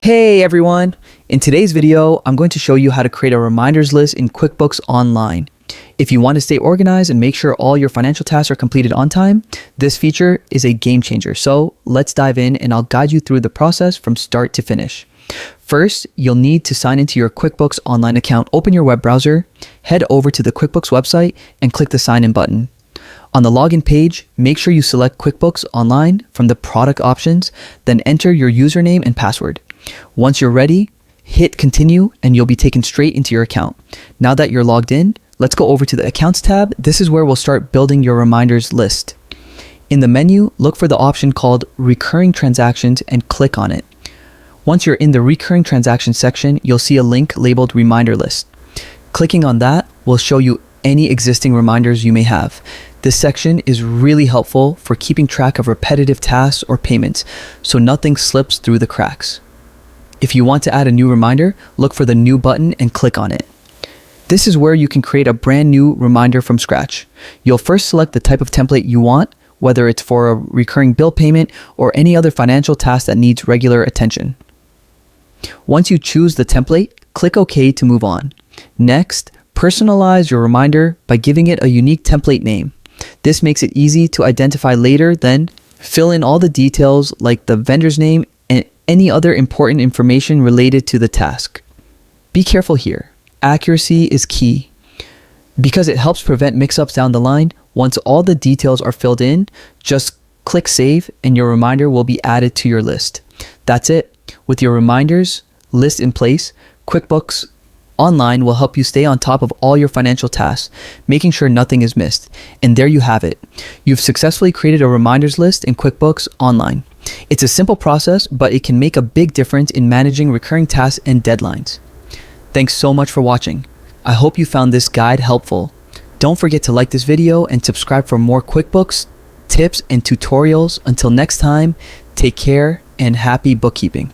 Hey everyone! In today's video, I'm going to show you how to create a reminders list in QuickBooks Online. If you want to stay organized and make sure all your financial tasks are completed on time, this feature is a game changer. So let's dive in and I'll guide you through the process from start to finish. First, you'll need to sign into your QuickBooks Online account. Open your web browser, head over to the QuickBooks website and click the sign in button. On the login page, make sure you select QuickBooks Online from the product options, then enter your username and password. Once you're ready, hit continue and you'll be taken straight into your account. Now that you're logged in, let's go over to the accounts tab. This is where we'll start building your reminders list. In the menu, look for the option called recurring transactions and click on it. Once you're in the recurring transactions section, you'll see a link labeled reminder list. Clicking on that will show you any existing reminders you may have. This section is really helpful for keeping track of repetitive tasks or payments, so nothing slips through the cracks. If you want to add a new reminder, look for the new button and click on it. This is where you can create a brand new reminder from scratch. You'll first select the type of template you want, whether it's for a recurring bill payment or any other financial task that needs regular attention. Once you choose the template, click OK to move on. Next, personalize your reminder by giving it a unique template name. This makes it easy to identify later. Then fill in all the details like the vendor's name and any other important information related to the task. Be careful here. Accuracy is key because it helps prevent mix-ups down the line. Once all the details are filled in, just click save and your reminder will be added to your list. That's it. With your reminders list in place, QuickBooks Online will help you stay on top of all your financial tasks, making sure nothing is missed. And there you have it. You've successfully created a reminders list in QuickBooks Online. It's a simple process, but it can make a big difference in managing recurring tasks and deadlines. Thanks so much for watching. I hope you found this guide helpful. Don't forget to like this video and subscribe for more QuickBooks tips and tutorials. Until next time, take care and happy bookkeeping.